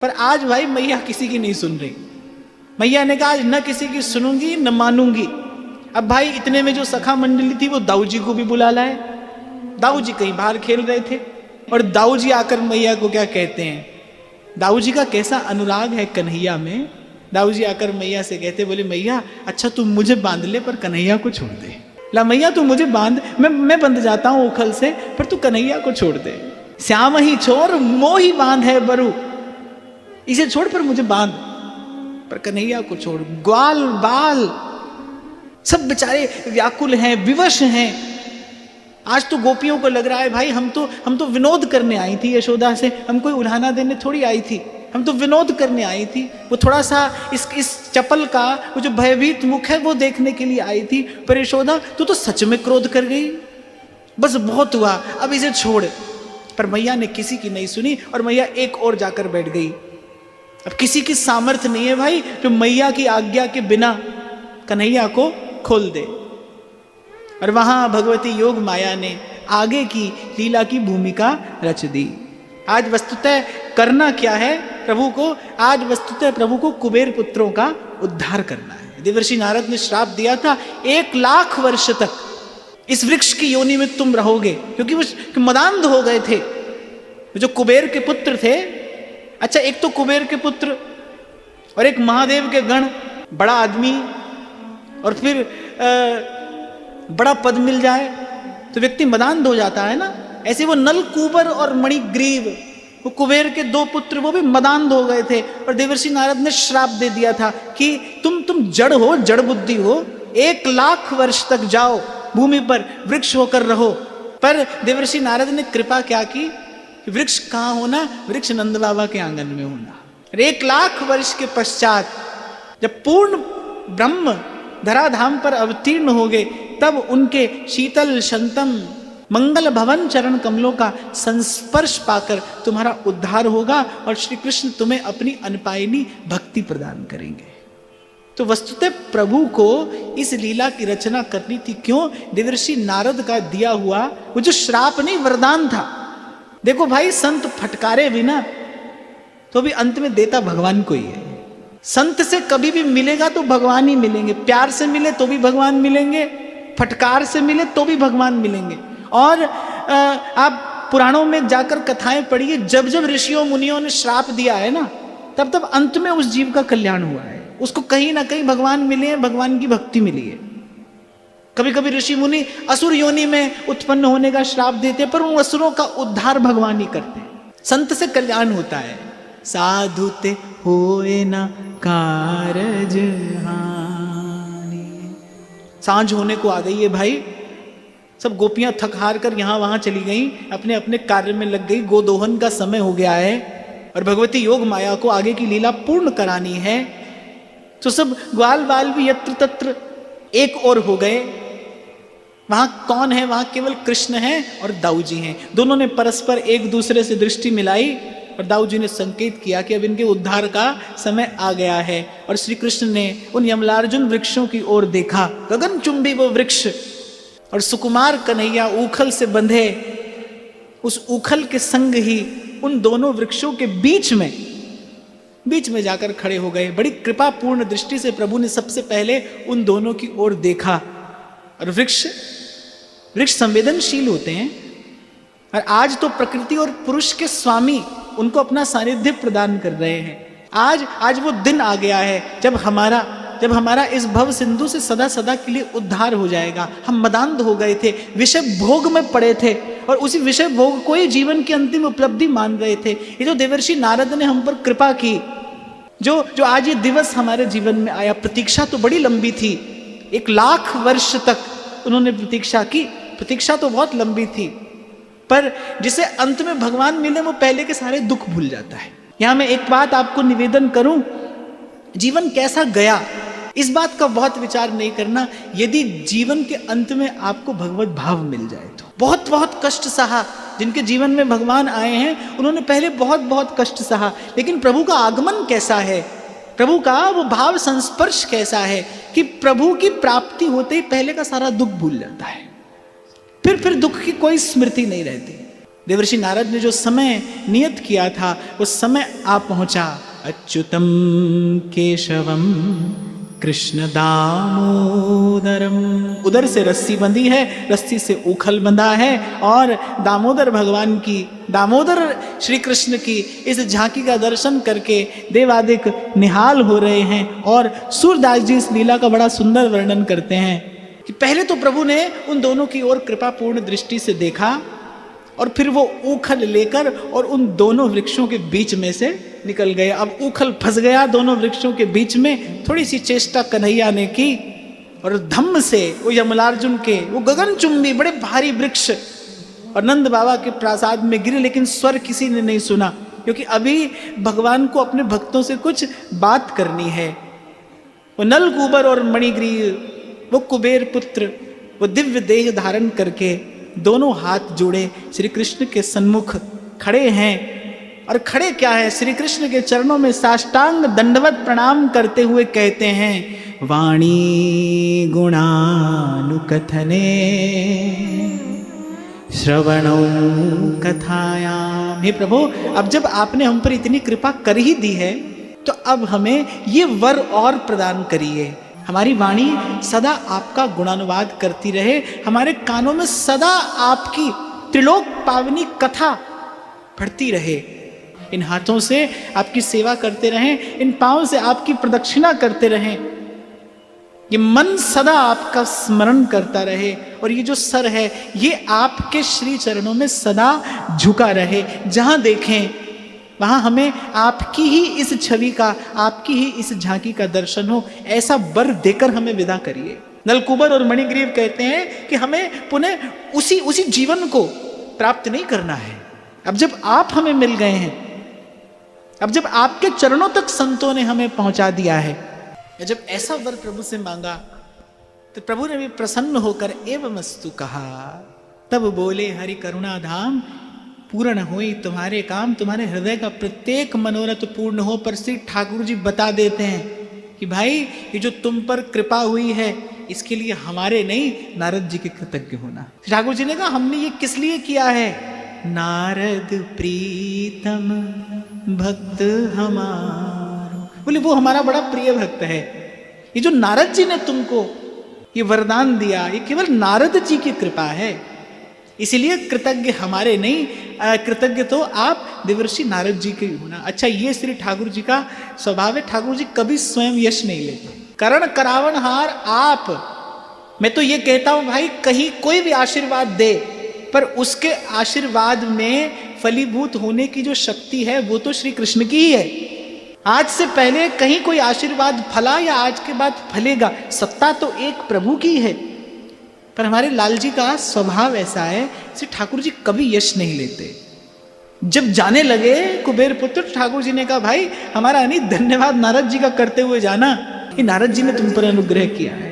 पर आज भाई मैया किसी की नहीं सुन रही। मैया ने कहा आज न किसी की सुनूंगी न मानूंगी। अब भाई इतने में जो सखा मंडली थी वो दाऊ जी को भी बुला लाए। दाऊ जी कहीं बाहर खेल रहे थे और दाऊ जी आकर मैया को क्या कहते हैं, दाऊ जी का कैसा अनुराग है कन्हैया में। दाऊ जी आकर मैया से कहते, बोले मैया अच्छा तू मुझे बांध ले पर कन्हैया को छोड़ दे। ला मैया तू मुझे बांध, मैं बंध जाता हूं उखल से, पर तू कन्हैया को छोड़ दे। श्याम ही छोड़ मोही बांध है बरु, इसे छोड़ पर मुझे बांध, पर कन्हैया को छोड़। ग्वाल बाल सब बेचारे व्याकुल हैं, विवश हैं। आज तो गोपियों को लग रहा है भाई हम तो विनोद करने आई थी यशोदा से, हम कोई उल्हाना देने थोड़ी आई थी, हम तो विनोद करने आई थी। वो थोड़ा सा इस चपल का वो जो भयभीत मुख है वो देखने के लिए आई थी। पर यशोदा तू तो सच में क्रोध कर गई, बस बहुत हुआ, अब इसे छोड़। पर मैया ने किसी की नहीं सुनी और मैया एक और जाकर बैठ गई। अब किसी की सामर्थ्य नहीं है भाई जो मैया की आज्ञा के बिना कन्हैया को खोल दे। और वहां भगवती योग माया ने आगे की लीला की भूमिका रच दी। आज वस्तुतः करना क्या है प्रभु को, आज वस्तुतः प्रभु को कुबेर पुत्रों का उद्धार करना है। देवर्षि नारद ने श्राप दिया था 1,00,000 वर्ष तक इस वृक्ष की योनि में तुम रहोगे, क्योंकि वो मदान्ध हो गए थे जो कुबेर के पुत्र थे। अच्छा एक तो कुबेर के पुत्र और एक महादेव के गण, बड़ा आदमी और फिर बड़ा पद मिल जाए तो व्यक्ति मदान्ध हो जाता है ना। ऐसे वो नल कुबर और मणिग्रीव, वो कुबेर के 2 पुत्र, वो भी मदान्ध हो गए थे। और देवर्षि नारद ने श्राप दे दिया था कि तुम जड़ हो, जड़ बुद्धि हो, 1,00,000 वर्ष तक जाओ भूमि पर वृक्ष होकर रहो। पर देवर्षि नारद ने कृपा क्या की, वृक्ष कहाँ होना, वृक्ष नंद बाबा के आंगन में होना। 1,00,000 वर्ष के पश्चात जब पूर्ण ब्रह्म धराधाम पर अवतीर्ण हो गए, तब उनके शीतल शंतम मंगल भवन चरण कमलों का संस्पर्श पाकर तुम्हारा उद्धार होगा और श्री कृष्ण तुम्हें अपनी अनपायनी भक्ति प्रदान करेंगे। तो वस्तुतः प्रभु को इस लीला की रचना करनी थी। क्यों? देवर्षि नारद का दिया हुआ वो जो श्राप नहीं, वरदान था। देखो भाई संत फटकारे बिना तो भी अंत में देता भगवान को ही है। संत से कभी भी मिलेगा तो भगवान ही मिलेंगे, प्यार से मिले तो भी भगवान मिलेंगे, फटकार से मिले तो भी भगवान मिलेंगे। और आप पुराणों में जाकर कथाएं पढ़िए, जब जब ऋषियों मुनियों ने श्राप दिया है ना, तब तब अंत में उस जीव का कल्याण हुआ है। उसको कहीं ना कहीं भगवान मिले हैं, भगवान की भक्ति मिली है। कभी कभी ऋषि मुनि असुर योनि में उत्पन्न होने का श्राप देते, पर उन असुरों का उद्धार भगवान ही करते। संत से कल्याण होता है। साधु ते होए ना कारज हानि। सांझ होने को आ गई है भाई, सब गोपियां थक हार कर यहां वहां चली गईं, अपने अपने कार्य में लग गई। गोदोहन का समय हो गया है और भगवती योग माया को आगे की लीला पूर्ण करानी है। तो सब ग्वाल बाल भी यत्र तत्र एक और हो गए। वहां कौन है? वहां केवल कृष्ण है और दाऊ जी हैं। दोनों ने परस्पर एक दूसरे से दृष्टि मिलाई और दाऊ जी ने संकेत किया कि अब इनके उद्धार का समय आ गया है। और श्री कृष्ण ने उन यमलार्जुन वृक्षों की ओर देखा, गगनचुंबी वो वृक्ष, और सुकुमार कन्हैया ऊखल से बंधे उस ऊखल के संग ही उन दोनों वृक्षों के बीच में जाकर खड़े हो गए। बड़ी कृपापूर्ण दृष्टि से प्रभु ने सबसे पहले उन दोनों की ओर देखा। और वृक्ष संवेदनशील होते हैं, और आज तो प्रकृति और पुरुष के स्वामी उनको अपना सानिध्य प्रदान कर रहे हैं। आज वो दिन आ गया है जब हमारा इस भव सिंधु से सदा सदा के लिए उद्धार हो जाएगा। हम मदान्ध हो गए थे, विषय भोग में पड़े थे और उसी विषय भोग को ही जीवन की अंतिम उपलब्धि मान रहे थे। ये जो देवर्षि नारद ने हम पर कृपा की, जो आज ये दिवस हमारे जीवन में आया, प्रतीक्षा तो बड़ी लंबी थी। 1,00,000 वर्ष तक उन्होंने प्रतीक्षा की। प्रतीक्षा तो बहुत लंबी थी, पर जिसे अंत में भगवान मिले वो पहले के सारे दुख भूल जाता है। यहां मैं एक बात आपको निवेदन करूं, जीवन कैसा गया इस बात का बहुत विचार नहीं करना। यदि जीवन के अंत में आपको भगवत भाव मिल जाए तो बहुत बहुत कष्ट सहा। जिनके जीवन में भगवान आए हैं उन्होंने पहले बहुत बहुत कष्ट सहा, लेकिन प्रभु का आगमन कैसा है, प्रभु का वो भाव संस्पर्श कैसा है कि प्रभु की प्राप्ति होते ही पहले का सारा दुख भूल जाता है। फिर दुख की कोई स्मृति नहीं रहती। देवर्षि नारद ने जो समय नियत किया था उस समय आ पहुंचा। अच्युतम केशवम कृष्ण दामोदरम, उधर से रस्सी बंधी है, रस्सी से उखल बंधा है और दामोदर भगवान की, दामोदर श्री कृष्ण की इस झांकी का दर्शन करके देवादिक निहाल हो रहे हैं। और सूरदास जी इस लीला का बड़ा सुंदर वर्णन करते हैं कि पहले तो प्रभु ने उन दोनों की ओर कृपापूर्ण दृष्टि से देखा और फिर वो ऊखल लेकर और उन दोनों वृक्षों के बीच में से निकल गए। अब ऊखल फंस गया दोनों वृक्षों के बीच में, थोड़ी सी चेष्टा कन्हैया ने की और धम्म से वो यमलार्जुन के वो गगनचुंबी बड़े भारी वृक्ष और नंद बाबा के प्रासाद में गिरे, लेकिन स्वर किसी ने नहीं सुना, क्योंकि अभी भगवान को अपने भक्तों से कुछ बात करनी है। वो नल कुबर और मणिग्रीव, वो कुबेर पुत्र, वो दिव्य देह धारण करके दोनों हाथ जोड़े श्री कृष्ण के सन्मुख खड़े हैं। और खड़े क्या है, श्री कृष्ण के चरणों में साष्टांग दंडवत प्रणाम करते हुए कहते हैं, वाणी गुणानुकथने श्रवणौ कथायाम। हे प्रभु, अब जब आपने हम पर इतनी कृपा कर ही दी है तो अब हमें ये वर और प्रदान करिए, हमारी वाणी सदा आपका गुणानुवाद करती रहे, हमारे कानों में सदा आपकी त्रिलोक पावनी कथा पढ़ती रहे, इन हाथों से आपकी सेवा करते रहें, इन पांवों से आपकी प्रदक्षिणा करते रहें, ये मन सदा आपका स्मरण करता रहे और ये जो सर है ये आपके श्री चरणों में सदा झुका रहे। जहां देखें वहां हमें आपकी ही इस छवि का, आपकी ही इस झांकी का दर्शन हो, ऐसा वर देकर हमें विदा करिए। नलकुबर और मणिग्रीव कहते हैं कि हमें पुनः उसी जीवन को प्राप्त नहीं करना है। अब जब आप हमें मिल गए हैं, अब जब आपके चरणों तक संतों ने हमें पहुंचा दिया है, जब ऐसा वर प्रभु से मांगा तो प्रभु ने भी प्रसन्न होकर एवमस्तु कहा। तब बोले, हरि करुणा धाम पूर्ण होई तुम्हारे काम, तुम्हारे हृदय का प्रत्येक मनोरथ पूर्ण हो। पर श्री ठाकुर जी बता देते हैं कि भाई ये जो तुम पर कृपा हुई है इसके लिए हमारे नहीं, नारद जी के कृतज्ञ होना। ठाकुर जी ने कहा, हमने ये किस लिए किया है? नारद प्रीतम भक्त हमारो, बोले वो हमारा बड़ा प्रिय भक्त है। ये जो नारद जी ने तुमको ये वरदान दिया, ये केवल नारद जी की कृपा है, इसीलिए कृतज्ञ हमारे नहीं, कृतज्ञ तो आप देवर्षि नारद जी के होना। अच्छा, ये श्री ठाकुर जी का स्वभाव है, ठाकुर जी कभी स्वयं यश नहीं लेते। करण करावनहार आप, मैं तो ये कहता हूं भाई, कहीं कोई भी आशीर्वाद दे पर उसके आशीर्वाद में फलीभूत होने की जो शक्ति है वो तो श्री कृष्ण की ही है। आज से पहले कहीं कोई आशीर्वाद फला या आज के बाद फलेगा, सत्ता तो एक प्रभु की है। पर हमारे लाल जी का स्वभाव ऐसा है, श्री ठाकुर जी कभी यश नहीं लेते। जब जाने लगे कुबेर पुत्र, ठाकुर जी ने कहा, भाई हमारा नहीं धन्यवाद नारद जी का करते हुए जाना, कि नारद जी ने तुम पर अनुग्रह किया है।